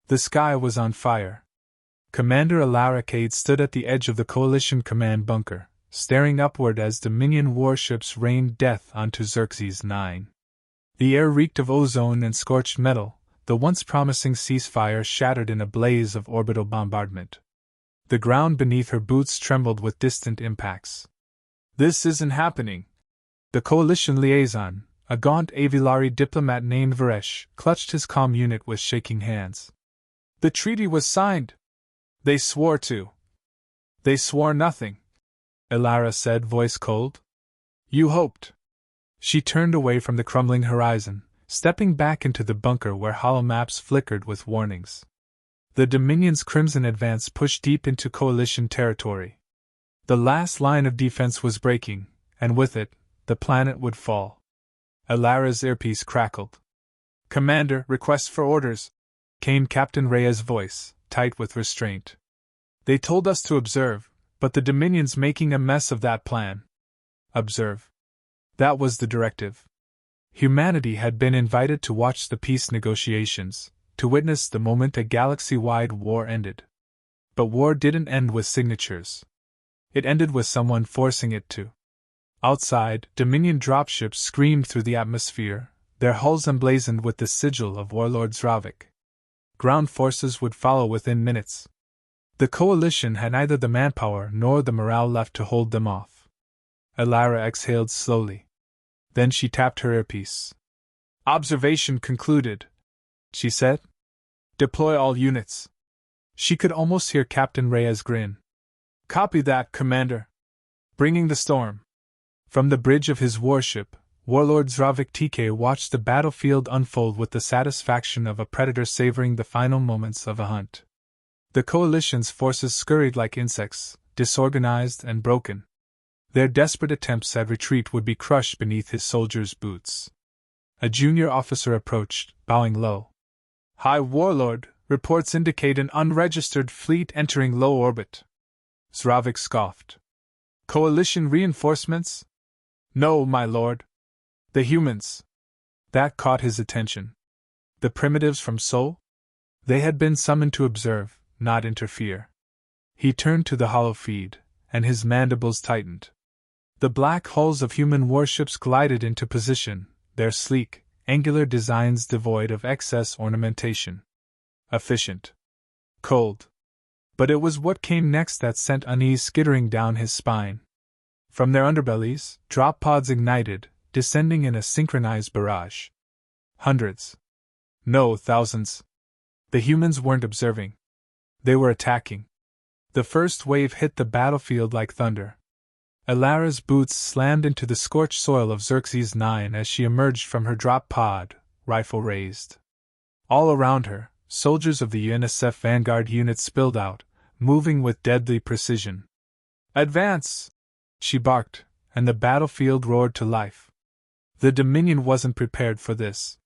The sky was on fire. Commander Alara Cade stood at the edge of the Coalition command bunker, staring upward as Dominion warships rained death onto Xerxes 9. The air reeked of ozone and scorched metal, the once promising ceasefire shattered in a blaze of orbital bombardment. The ground beneath her boots trembled with distant impacts. "This isn't happening." The Coalition liaison, a gaunt Avilari diplomat named Varesh, clutched his comm unit with shaking hands. "The treaty was signed. They swore to." "They swore nothing," Elara said, voice cold. "You hoped." She turned away from the crumbling horizon, stepping back into the bunker where holomaps flickered with warnings. The Dominion's crimson advance pushed deep into Coalition territory. The last line of defense was breaking, and with it, the planet would fall. Elara's earpiece crackled. "Commander, request for orders," came Captain Rhea's voice, tight with restraint. "They told us to observe, but the Dominion's making a mess of that plan." Observe. That was the directive. Humanity had been invited to watch the peace negotiations, to witness the moment a galaxy-wide war ended. But war didn't end with signatures. It ended with someone forcing it to. Outside, Dominion dropships screamed through the atmosphere, their hulls emblazoned with the sigil of Warlord Zravik. Ground forces would follow within minutes. The Coalition had neither the manpower nor the morale left to hold them off. Elara exhaled slowly. Then she tapped her earpiece. "Observation concluded," she said. "Deploy all units." She could almost hear Captain Rhea's grin. "Copy that, Commander." Bringing the storm. From the bridge of his warship, Warlord Zravik TK watched the battlefield unfold with the satisfaction of a predator savoring the final moments of a hunt. The Coalition's forces scurried like insects, disorganized and broken. Their desperate attempts at retreat would be crushed beneath his soldiers' boots. A junior officer approached, bowing low. "High Warlord, reports indicate an unregistered fleet entering low orbit." Zravik scoffed. "Coalition reinforcements?" "No, my lord. The humans." That caught his attention. The primitives from Sol? They had been summoned to observe, not interfere. He turned to the hollow feed, and his mandibles tightened. The black hulls of human warships glided into position, their sleek, angular designs devoid of excess ornamentation. Efficient. Cold. But it was what came next that sent unease skittering down his spine. From their underbellies, drop pods ignited, descending in a synchronized barrage. Hundreds. No, thousands. The humans weren't observing. They were attacking. The first wave hit the battlefield like thunder. Elara's boots slammed into the scorched soil of Xerxes 9 as she emerged from her drop pod, rifle raised. All around her, soldiers of the UNSF Vanguard unit spilled out, moving with deadly precision. "Advance!" she barked, and the battlefield roared to life. The Dominion wasn't prepared for this.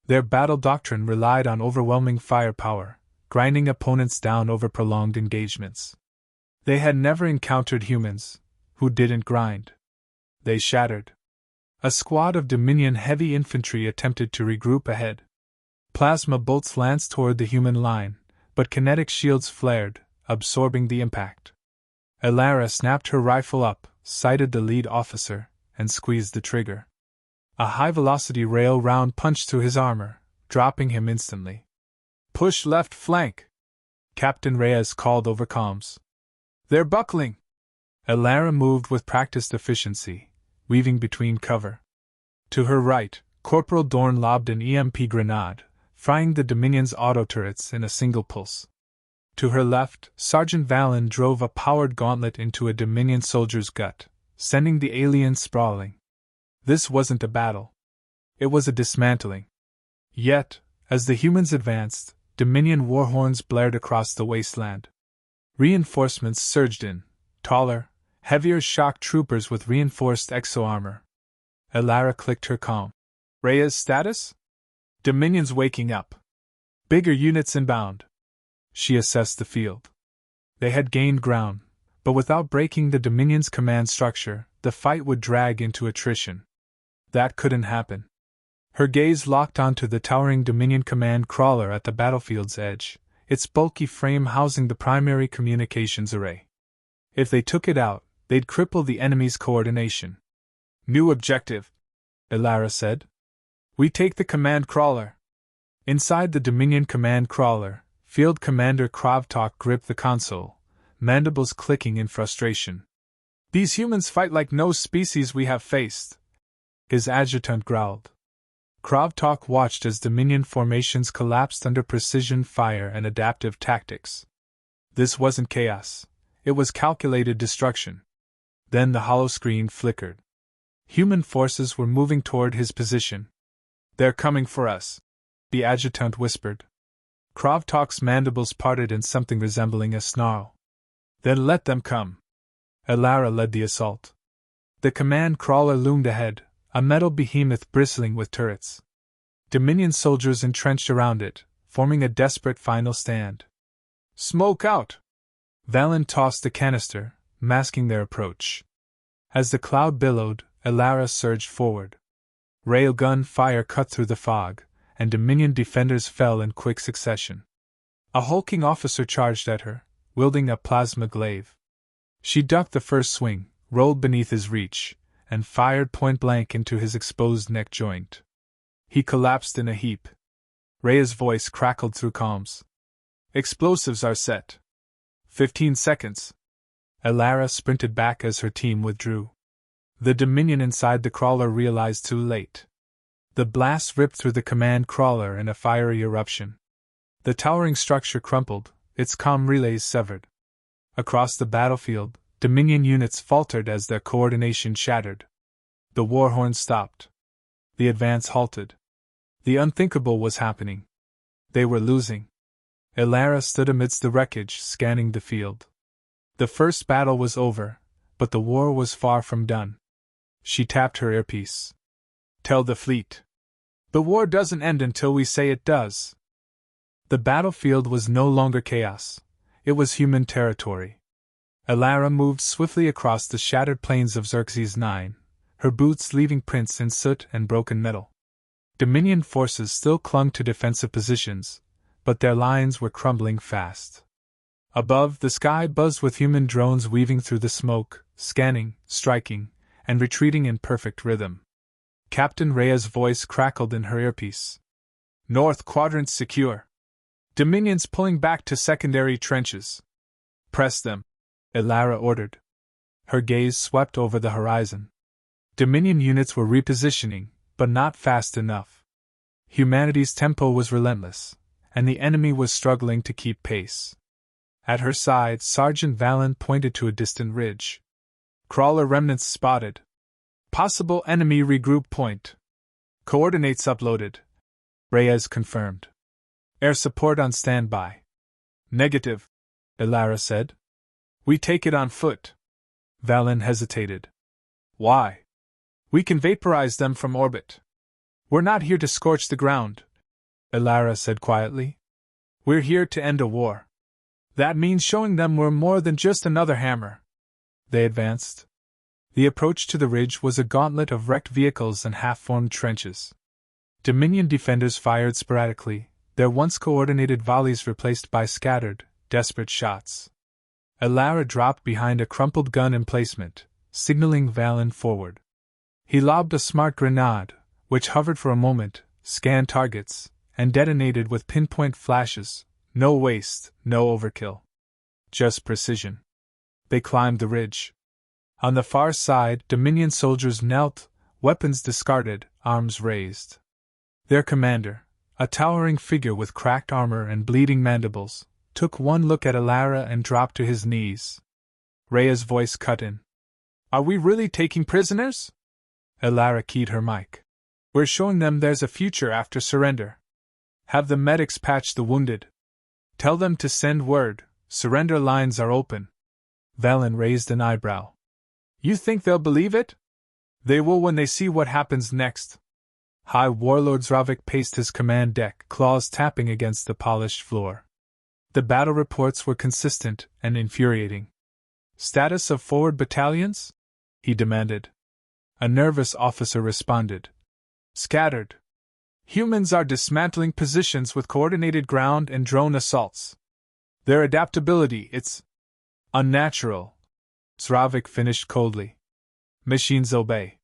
Their battle doctrine relied on overwhelming firepower, grinding opponents down over prolonged engagements. They had never encountered humans who didn't grind. They shattered. A squad of Dominion heavy infantry attempted to regroup ahead. Plasma bolts lanced toward the human line, but kinetic shields flared, absorbing the impact. Elara snapped her rifle up, sighted the lead officer, and squeezed the trigger. A high-velocity rail round punched through his armor, dropping him instantly. "Push left flank!" Captain Reyes called over comms. "They're buckling!" Elara moved with practiced efficiency, weaving between cover. To her right, Corporal Dorn lobbed an EMP grenade, frying the Dominion's auto turrets in a single pulse. To her left, Sergeant Valen drove a powered gauntlet into a Dominion soldier's gut, sending the alien sprawling. This wasn't a battle. It was a dismantling. Yet, as the humans advanced, Dominion warhorns blared across the wasteland. Reinforcements surged in, taller, heavier shock troopers with reinforced exo-armor. Elara clicked her comm. "Rhea's status?" "Dominion's waking up. Bigger units inbound." She assessed the field. They had gained ground, but without breaking the Dominion's command structure, the fight would drag into attrition. That couldn't happen. Her gaze locked onto the towering Dominion command crawler at the battlefield's edge, its bulky frame housing the primary communications array. If they took it out, they'd cripple the enemy's coordination. New objective, Elara said. We take the command crawler. Inside the Dominion command crawler, Field Commander Kravtok gripped the console, mandibles clicking in frustration. These humans fight like no species we have faced, his adjutant growled. Kravtok watched as Dominion formations collapsed under precision fire and adaptive tactics. This wasn't chaos, it was calculated destruction. Then the holoscreen flickered. Human forces were moving toward his position. They're coming for us, the adjutant whispered. Kravtok's mandibles parted in something resembling a snarl. Then let them come. Elara led the assault. The command crawler loomed ahead, a metal behemoth bristling with turrets. Dominion soldiers entrenched around it, forming a desperate final stand. Smoke out! Valen tossed a canister, masking their approach. As the cloud billowed, Elara surged forward. Railgun fire cut through the fog, and Dominion defenders fell in quick succession. A hulking officer charged at her, wielding a plasma glaive. She ducked the first swing, rolled beneath his reach, and fired point-blank into his exposed neck joint. He collapsed in a heap. Rhea's voice crackled through comms. Explosives are set. 15 seconds. Elara sprinted back as her team withdrew. The Dominion inside the crawler realized too late. The blast ripped through the command crawler in a fiery eruption. The towering structure crumpled, its comm relays severed. Across the battlefield, Dominion units faltered as their coordination shattered. The war horn stopped. The advance halted. The unthinkable was happening. They were losing. Elara stood amidst the wreckage, scanning the field. The first battle was over, but the war was far from done. She tapped her earpiece. Tell the fleet. The war doesn't end until we say it does. The battlefield was no longer chaos. It was human territory. Elara moved swiftly across the shattered plains of Xerxes 9, her boots leaving prints in soot and broken metal. Dominion forces still clung to defensive positions, but their lines were crumbling fast. Above, the sky buzzed with human drones weaving through the smoke, scanning, striking, and retreating in perfect rhythm. Captain Rhea's voice crackled in her earpiece. North quadrant secure. Dominions pulling back to secondary trenches. Press them, Elara ordered. Her gaze swept over the horizon. Dominion units were repositioning, but not fast enough. Humanity's tempo was relentless, and the enemy was struggling to keep pace. At her side, Sergeant Valen pointed to a distant ridge. Crawler remnants spotted. Possible enemy regroup point. Coordinates uploaded. Reyes confirmed. Air support on standby. Negative, Elara said. We take it on foot. Valen hesitated. Why? We can vaporize them from orbit. We're not here to scorch the ground, Elara said quietly. We're here to end a war. That means showing them we're more than just another hammer. They advanced. The approach to the ridge was a gauntlet of wrecked vehicles and half-formed trenches. Dominion defenders fired sporadically, their once coordinated volleys replaced by scattered, desperate shots. Elara dropped behind a crumpled gun emplacement, signaling Valen forward. He lobbed a smart grenade, which hovered for a moment, scanned targets, and detonated with pinpoint flashes. No waste, no overkill. Just precision. They climbed the ridge. On the far side, Dominion soldiers knelt, weapons discarded, arms raised. Their commander, a towering figure with cracked armor and bleeding mandibles, took one look at Elara and dropped to his knees. Rhea's voice cut in. Are we really taking prisoners? Elara keyed her mic. We're showing them there's a future after surrender. Have the medics patch the wounded. Tell them to send word, surrender lines are open. Valen raised an eyebrow. You think they'll believe it? They will when they see what happens next. High Warlord Zravik paced his command deck, claws tapping against the polished floor. The battle reports were consistent and infuriating. Status of forward battalions? He demanded. A nervous officer responded. Scattered. Humans are dismantling positions with coordinated ground and drone assaults. Their adaptability, it's unnatural. Zdravik finished coldly. Machines obey.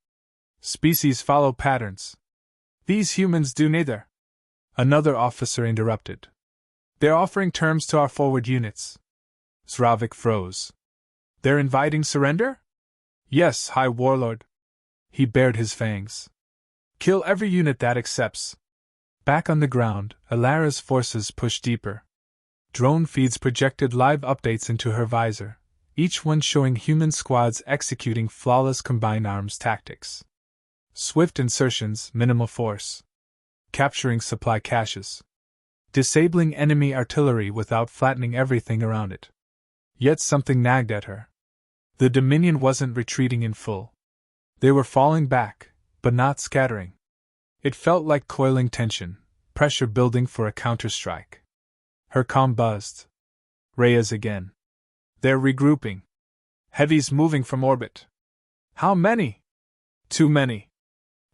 Species follow patterns. These humans do neither. Another officer interrupted. They're offering terms to our forward units. Zdravik froze. They're inviting surrender? Yes, High Warlord. He bared his fangs. Kill every unit that accepts. Back on the ground, Alara's forces pushed deeper. Drone feeds projected live updates into her visor, each one showing human squads executing flawless combined arms tactics. Swift insertions, minimal force. Capturing supply caches. Disabling enemy artillery without flattening everything around it. Yet something nagged at her. The Dominion wasn't retreating in full. They were falling back, but not scattering. It felt like coiling tension, pressure building for a counterstrike. Her comm buzzed. Reyes again. They're regrouping. Heavies moving from orbit. How many? Too many.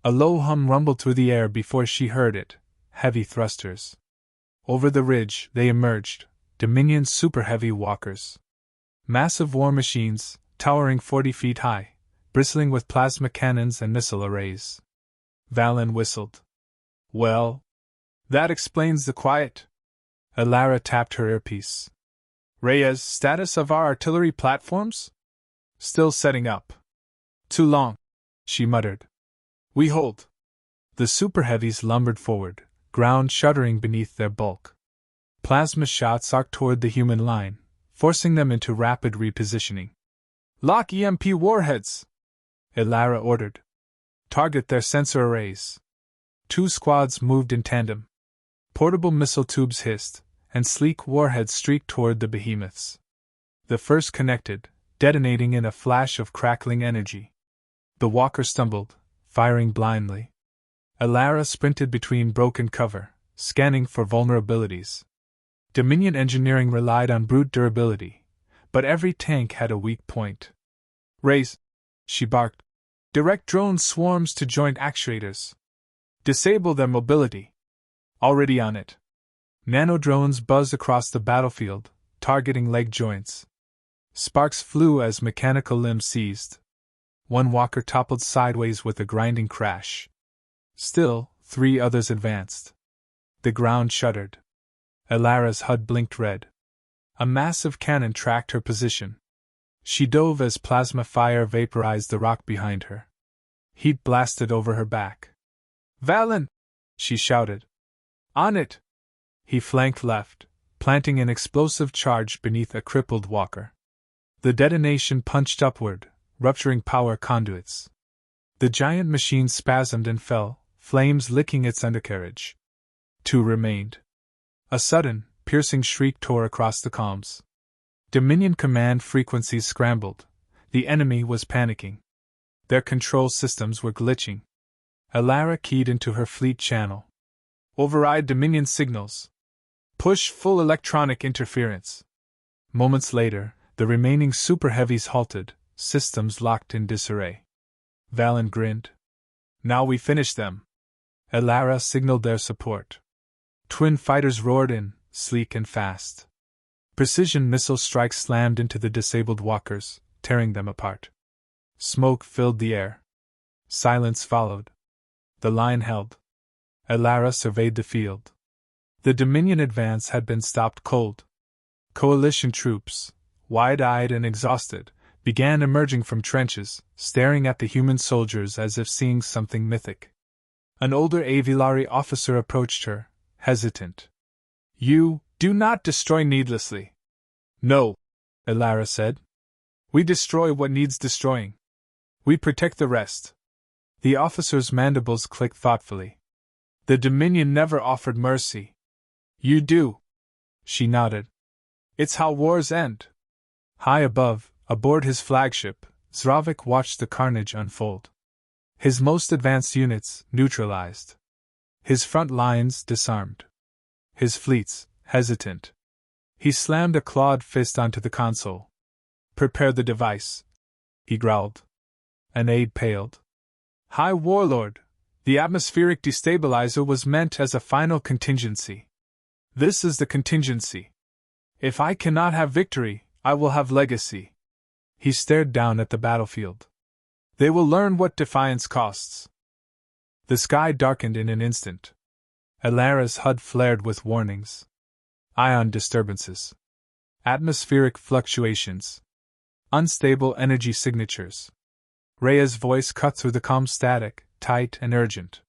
A low hum rumbled through the air before she heard it. Heavy thrusters. Over the ridge, they emerged, Dominion super heavy walkers. Massive war machines, towering 40 feet high, bristling with plasma cannons and missile arrays. Valen whistled. Well, that explains the quiet. Alara tapped her earpiece. Reyes, status of our artillery platforms? Still setting up. Too long, she muttered. We hold. The super heavies lumbered forward, ground shuddering beneath their bulk. Plasma shots arced toward the human line, forcing them into rapid repositioning. Lock EMP warheads! Alara ordered. Target their sensor arrays. 2 squads moved in tandem. Portable missile tubes hissed, and sleek warheads streaked toward the behemoths. The first connected, detonating in a flash of crackling energy. The walker stumbled, firing blindly. Alara sprinted between broken cover, scanning for vulnerabilities. Dominion engineering relied on brute durability, but every tank had a weak point. Raise, she barked. Direct drone swarms to joint actuators. Disable their mobility. Already on it. Nanodrones buzzed across the battlefield, targeting leg joints. Sparks flew as mechanical limbs seized. One walker toppled sideways with a grinding crash. Still, 3 others advanced. The ground shuddered. Alara's HUD blinked red. A massive cannon tracked her position. She dove as plasma fire vaporized the rock behind her. Heat blasted over her back. Valen! She shouted. On it! He flanked left, planting an explosive charge beneath a crippled walker. The detonation punched upward, rupturing power conduits. The giant machine spasmed and fell, flames licking its undercarriage. 2 remained. A sudden, piercing shriek tore across the comms. Dominion command frequencies scrambled. The enemy was panicking. Their control systems were glitching. Alara keyed into her fleet channel. Override Dominion signals. Push full electronic interference. Moments later, the remaining super heavies halted, systems locked in disarray. Valen grinned. Now we finish them. Alara signaled their support. Twin fighters roared in, sleek and fast. Precision missile strikes slammed into the disabled walkers, tearing them apart. Smoke filled the air. Silence followed. The line held. Alara surveyed the field. The Dominion advance had been stopped cold. Coalition troops, wide-eyed and exhausted, began emerging from trenches, staring at the human soldiers as if seeing something mythic. An older Avilari officer approached her, hesitant. You do not destroy needlessly. No, Alara said. We destroy what needs destroying. We protect the rest. The officer's mandibles clicked thoughtfully. The Dominion never offered mercy. You do. She nodded. It's how wars end. High above, aboard his flagship, Zdravik watched the carnage unfold. His most advanced units neutralized. His front lines disarmed. His fleets hesitant. He slammed a clawed fist onto the console. Prepare the device, he growled. An aide paled. High Warlord, The atmospheric destabilizer was meant as a final contingency. This is the contingency. If I cannot have victory, I will have legacy. He stared down at the battlefield. They will learn what defiance costs. The sky darkened in an instant. Alara's HUD flared with warnings. Ion disturbances. Atmospheric fluctuations. Unstable energy signatures. Rhea's voice cut through the calm static, tight and urgent.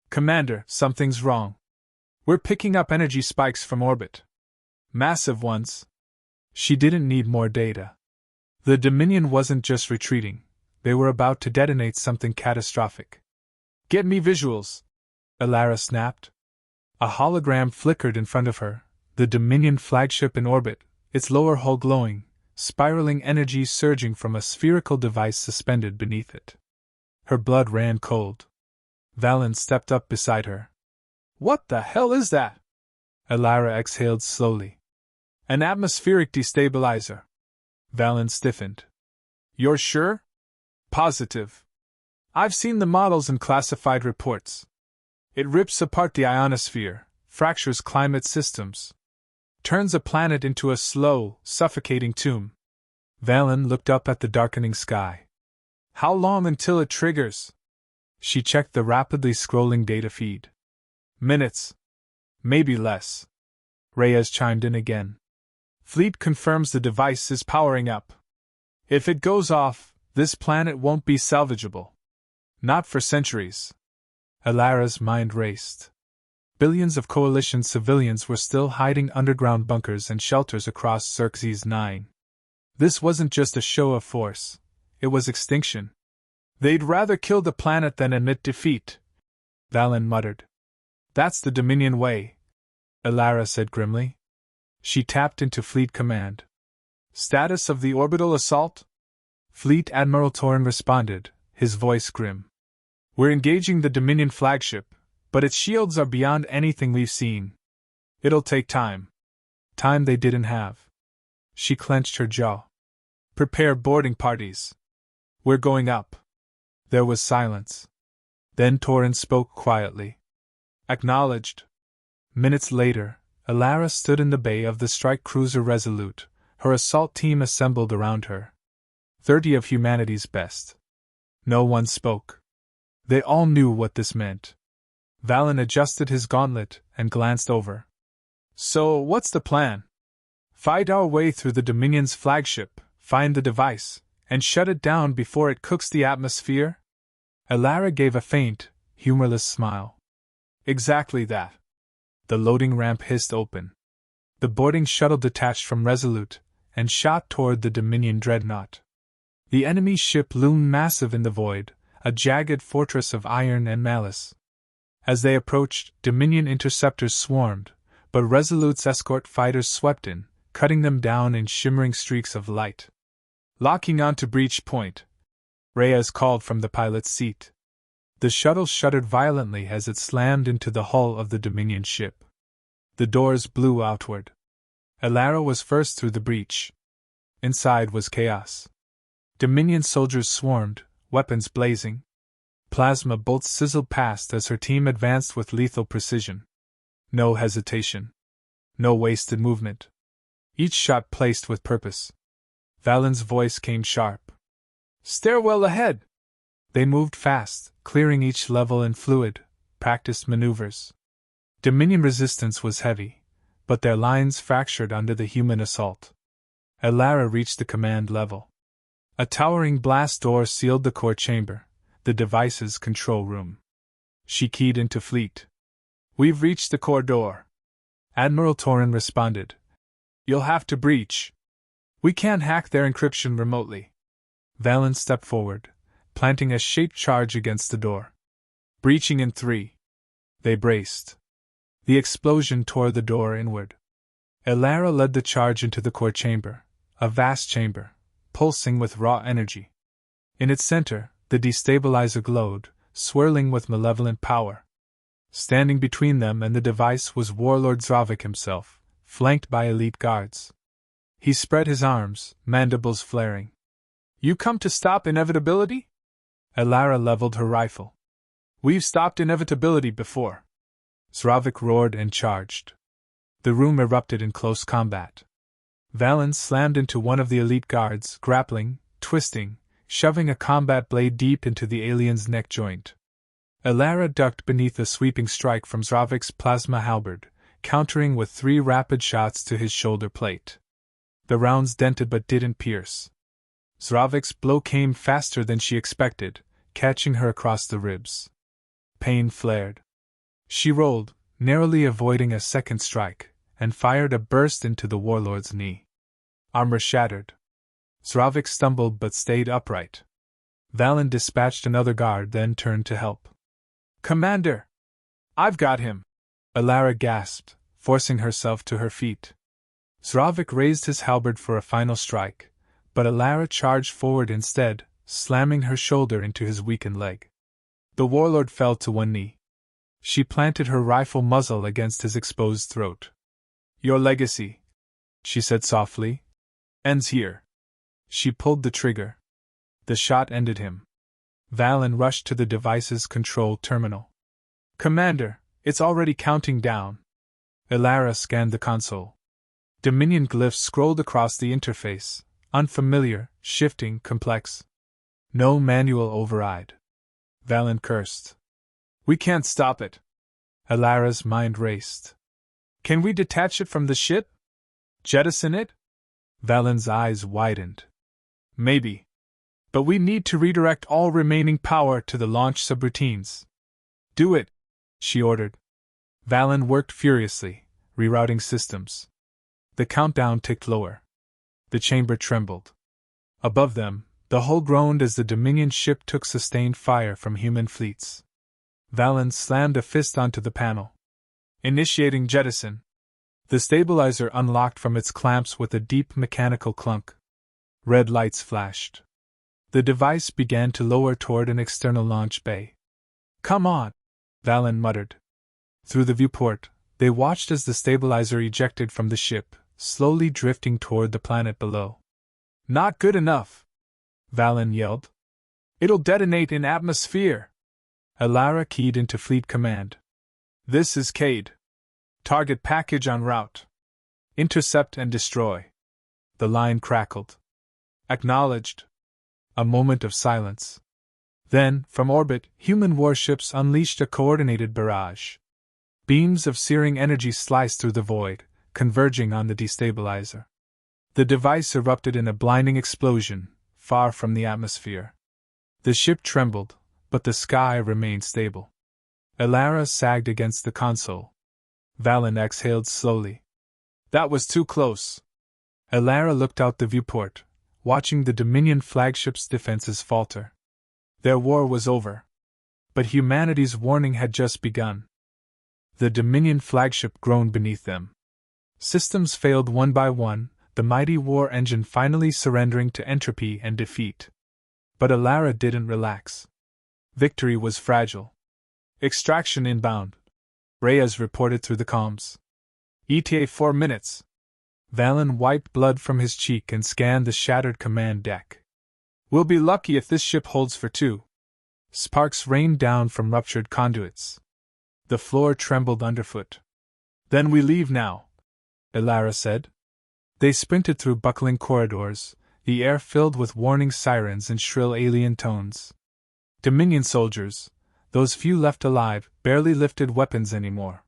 Commander, something's wrong. We're picking up energy spikes from orbit. Massive ones. She didn't need more data. The Dominion wasn't just retreating, they were about to detonate something catastrophic. Get me visuals, Alara snapped. A hologram flickered in front of her, the Dominion flagship in orbit, its lower hull glowing, spiraling energy surging from a spherical device suspended beneath it. Her blood ran cold. Valen stepped up beside her. What the hell is that? Alara exhaled slowly. An atmospheric destabilizer. Valen stiffened. You're sure? Positive. I've seen the models and classified reports. It rips apart the ionosphere, fractures climate systems, turns a planet into a slow, suffocating tomb. Valen looked up at the darkening sky. How long until it triggers? She checked the rapidly scrolling data feed. Minutes. Maybe less. Reyes chimed in again. Fleet confirms the device is powering up. If it goes off, this planet won't be salvageable. Not for centuries. Alara's mind raced. Billions of Coalition civilians were still hiding underground bunkers and shelters across Xerxes 9. This wasn't just a show of force, it was extinction. They'd rather kill the planet than admit defeat, Valen muttered. That's the Dominion way, Alara said grimly. She tapped into Fleet Command. Status of the orbital assault? Fleet Admiral Torin responded, his voice grim. We're engaging the Dominion flagship, but its shields are beyond anything we've seen. It'll take time. Time they didn't have. She clenched her jaw. Prepare boarding parties. We're going up. There was silence. Then Torin spoke quietly. Acknowledged. Minutes later, Alara stood in the bay of the strike cruiser Resolute, her assault team assembled around her. 30 of humanity's best. No one spoke. They all knew what this meant. Valen adjusted his gauntlet and glanced over. So, what's the plan? Fight our way through the Dominion's flagship, find the device, and shut it down before it cooks the atmosphere? Alara gave a faint, humorless smile. Exactly that. The loading ramp hissed open. The boarding shuttle detached from Resolute and shot toward the Dominion dreadnought. The enemy ship loomed massive in the void, a jagged fortress of iron and malice. As they approached, Dominion interceptors swarmed, but Resolute's escort fighters swept in, cutting them down in shimmering streaks of light. Locking onto breach point, Reyes called from the pilot's seat. The shuttle shuddered violently as it slammed into the hull of the Dominion ship. The doors blew outward. Alara was first through the breach. Inside was chaos. Dominion soldiers swarmed, weapons blazing. Plasma bolts sizzled past as her team advanced with lethal precision. No hesitation. No wasted movement. Each shot placed with purpose. Valen's voice came sharp. Stairwell ahead! They moved fast, clearing each level in fluid, practiced maneuvers. Dominion resistance was heavy, but their lines fractured under the human assault. Alara reached the command level. A towering blast door sealed the core chamber, the device's control room. She keyed into Fleet. We've reached the core door. Admiral Torin responded. You'll have to breach. We can't hack their encryption remotely. Valen stepped forward, planting a shaped charge against the door. Breaching in 3. They braced. The explosion tore the door inward. Alara led the charge into the core chamber, a vast chamber, pulsing with raw energy. In its center, the destabilizer glowed, swirling with malevolent power. Standing between them and the device was Warlord Zravik himself, flanked by elite guards. He spread his arms, mandibles flaring. You come to stop inevitability? Alara leveled her rifle. We've stopped inevitability before. Zdravik roared and charged. The room erupted in close combat. Valen slammed into one of the elite guards, grappling, twisting, shoving a combat blade deep into the alien's neck joint. Elara ducked beneath a sweeping strike from Zdravik's plasma halberd, countering with 3 rapid shots to his shoulder plate. The rounds dented but didn't pierce. Zdravik's blow came faster than she expected, catching her across the ribs. Pain flared. She rolled, narrowly avoiding a second strike, and fired a burst into the warlord's knee. Armor shattered. Zdravik stumbled but stayed upright. Valen dispatched another guard, then turned to help. "Commander! I've got him!" Elara gasped, forcing herself to her feet. Zdravik raised his halberd for a final strike, but Elara charged forward instead, slamming her shoulder into his weakened leg. The warlord fell to one knee. She planted her rifle muzzle against his exposed throat. "Your legacy," she said softly, "ends here." She pulled the trigger. The shot ended him. Valen rushed to the device's control terminal. "Commander, it's already counting down." Elara scanned the console. Dominion glyphs scrolled across the interface, unfamiliar, shifting, complex. No manual override. Valen cursed. "We can't stop it." Elara's mind raced. "Can we detach it from the ship? Jettison it?" Valen's eyes widened. "Maybe. But we need to redirect all remaining power to the launch subroutines." "Do it," she ordered. Valen worked furiously, rerouting systems. The countdown ticked lower. The chamber trembled. Above them, the hull groaned as the Dominion ship took sustained fire from human fleets. Valen slammed a fist onto the panel. "Initiating jettison." The stabilizer unlocked from its clamps with a deep mechanical clunk. Red lights flashed. The device began to lower toward an external launch bay. "Come on," Valen muttered. Through the viewport, they watched as the stabilizer ejected from the ship, slowly drifting toward the planet below. "Not good enough," Valen yelled. "It'll detonate in atmosphere." Elara keyed into Fleet Command. "This is Cade. Target package en route. Intercept and destroy." The line crackled. "Acknowledged." A moment of silence. Then, from orbit, human warships unleashed a coordinated barrage. Beams of searing energy sliced through the void, converging on the destabilizer. The device erupted in a blinding explosion, far from the atmosphere. The ship trembled, but the sky remained stable. Elara sagged against the console. Valen exhaled slowly. "That was too close." Elara looked out the viewport, watching the Dominion flagship's defenses falter. Their war was over. But humanity's warning had just begun. The Dominion flagship groaned beneath them. Systems failed one by one, the mighty war engine finally surrendering to entropy and defeat. But Elara didn't relax. Victory was fragile. "Extraction inbound," Reyes reported through the comms. "ETA 4 minutes." Valen wiped blood from his cheek and scanned the shattered command deck. "We'll be lucky if this ship holds for 2. Sparks rained down from ruptured conduits. The floor trembled underfoot. "Then we leave now," Elara said. They sprinted through buckling corridors, the air filled with warning sirens and shrill alien tones. Dominion soldiers, those few left alive, barely lifted weapons anymore.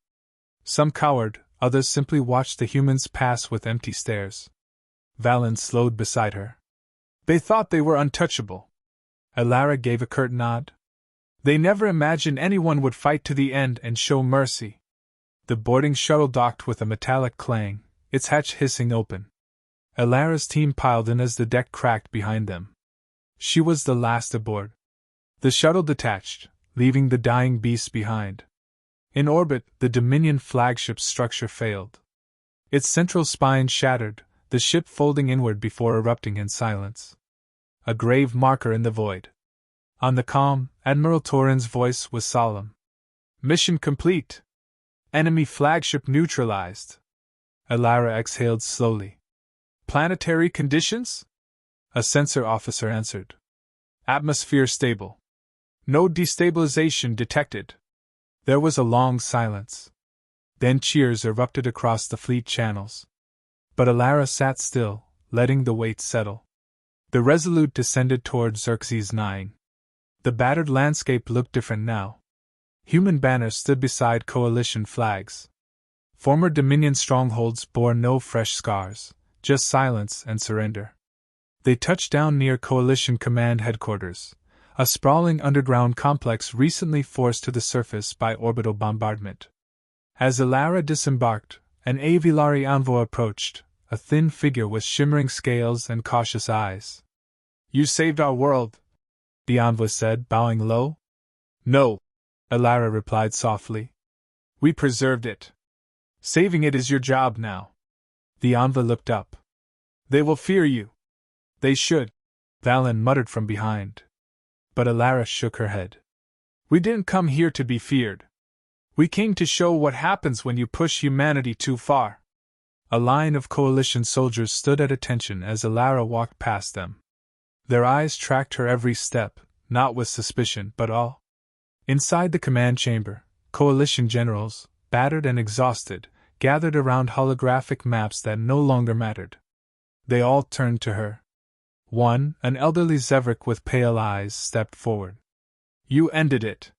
Some cowered, others simply watched the humans pass with empty stares. Valen slowed beside her. "They thought they were untouchable." Elara gave a curt nod. "They never imagined anyone would fight to the end and show mercy." The boarding shuttle docked with a metallic clang, its hatch hissing open. Elara's team piled in as the deck cracked behind them. She was the last aboard. The shuttle detached, leaving the dying beasts behind. In orbit, the Dominion flagship's structure failed. Its central spine shattered, the ship folding inward before erupting in silence. A grave marker in the void. On the comm, Admiral Torin's voice was solemn. "Mission complete. Enemy flagship neutralized." Elara exhaled slowly. "Planetary conditions?" A sensor officer answered. "Atmosphere stable." No destabilization detected. There was a long silence. Then cheers erupted across the fleet channels. But Alara sat still, letting the weight settle. The Resolute descended toward Xerxes 9. The battered landscape looked different now. Human banners stood beside coalition flags. Former Dominion strongholds bore no fresh scars, just silence and surrender. They touched down near Coalition Command Headquarters, a sprawling underground complex recently forced to the surface by orbital bombardment. As Alara disembarked, an Avilari envoy approached, a thin figure with shimmering scales and cautious eyes. "You saved our world," the envoy said, bowing low. "No," Alara replied softly. "We preserved it. Saving it is your job now." The envoy looked up. "They will fear you." "They should," Valen muttered from behind. But Alara shook her head. "We didn't come here to be feared. We came to show what happens when you push humanity too far." A line of coalition soldiers stood at attention as Alara walked past them. Their eyes tracked her every step, not with suspicion but awe. Inside the command chamber, coalition generals, battered and exhausted, gathered around holographic maps that no longer mattered. They all turned to her. One, an elderly Zevrik with pale eyes, stepped forward. "You ended it."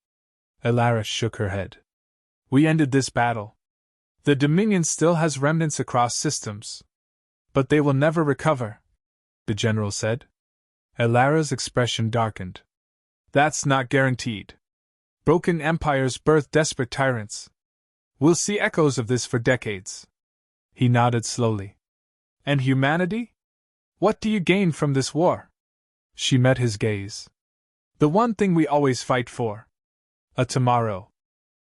Alara shook her head. "We ended this battle. The Dominion still has remnants across systems. But they will never recover," the general said. Alara's expression darkened. "That's not guaranteed. Broken empires birth desperate tyrants. We'll see echoes of this for decades." He nodded slowly. "And humanity? What do you gain from this war?" She met his gaze. "The one thing we always fight for. A tomorrow."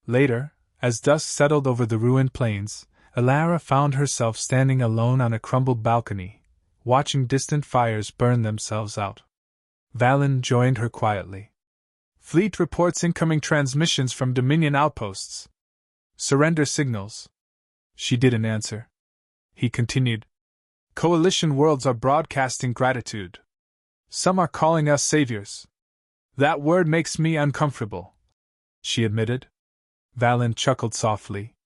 Later, as dusk settled over the ruined plains, Alara found herself standing alone on a crumbled balcony, watching distant fires burn themselves out. Valen joined her quietly. "Fleet reports incoming transmissions from Dominion outposts. Surrender signals." She didn't answer. He continued. "Coalition worlds are broadcasting gratitude. Some are calling us saviors. That word makes me uncomfortable," she admitted. Valen chuckled softly.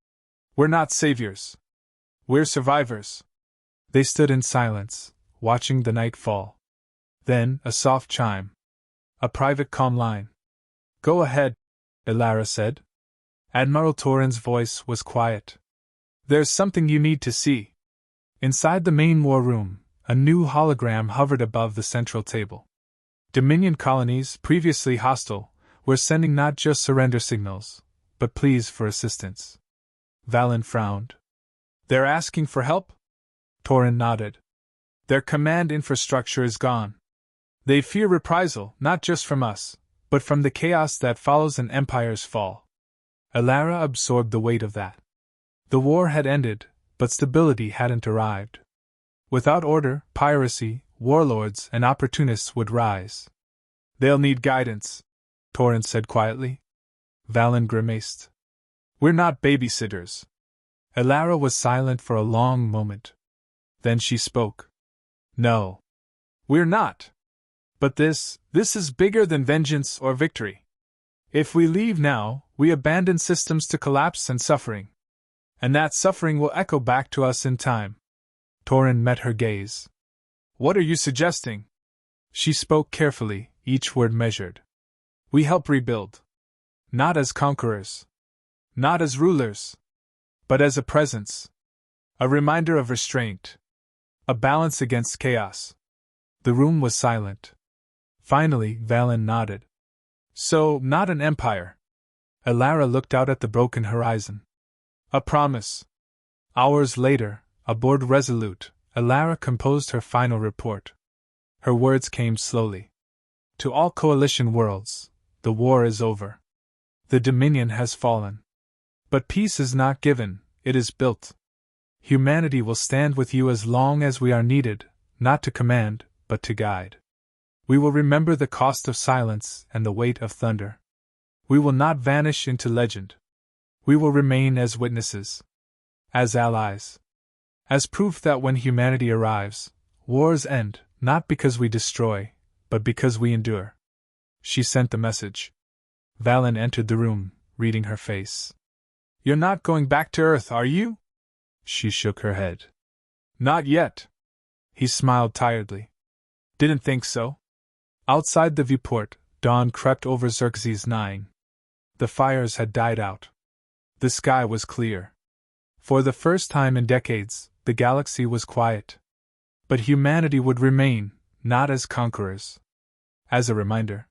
"We're not saviors. We're survivors." They stood in silence, watching the night fall. Then, a soft chime. A private comm line. "Go ahead," Alara said. Admiral Torin's voice was quiet. "There's something you need to see." Inside the main war room, a new hologram hovered above the central table. Dominion colonies, previously hostile, were sending not just surrender signals, but pleas for assistance. Valen frowned. "They're asking for help?" Torin nodded. "Their command infrastructure is gone. They fear reprisal, not just from us, but from the chaos that follows an empire's fall." Alara absorbed the weight of that. The war had ended, but stability hadn't arrived. Without order, piracy, warlords, and opportunists would rise. "They'll need guidance," Torin said quietly. Valen grimaced. "We're not babysitters." Alara was silent for a long moment. Then she spoke. "No. We're not. But this is bigger than vengeance or victory. If we leave now, we abandon systems to collapse and suffering. And that suffering will echo back to us in time." Torin met her gaze. "What are you suggesting?" She spoke carefully, each word measured. "We help rebuild. Not as conquerors. Not as rulers. But as a presence. A reminder of restraint. A balance against chaos." The room was silent. Finally, Valen nodded. "So, not an empire." Alara looked out at the broken horizon. "A promise." Hours later, aboard Resolute, Alara composed her final report. Her words came slowly. "To all coalition worlds, the war is over. The Dominion has fallen. But peace is not given, it is built. Humanity will stand with you as long as we are needed, not to command, but to guide. We will remember the cost of silence and the weight of thunder. We will not vanish into legend. We will remain as witnesses. As allies. As proof that when humanity arrives, wars end, not because we destroy, but because we endure." She sent the message. Valen entered the room, reading her face. You're not going back to Earth, are you? She shook her head. Not yet. He smiled tiredly. Didn't think so. Outside the viewport, dawn crept over Xerxes 9. The fires had died out. The sky was clear. For the first time in decades, the galaxy was quiet. But humanity would remain, not as conquerors. As a reminder,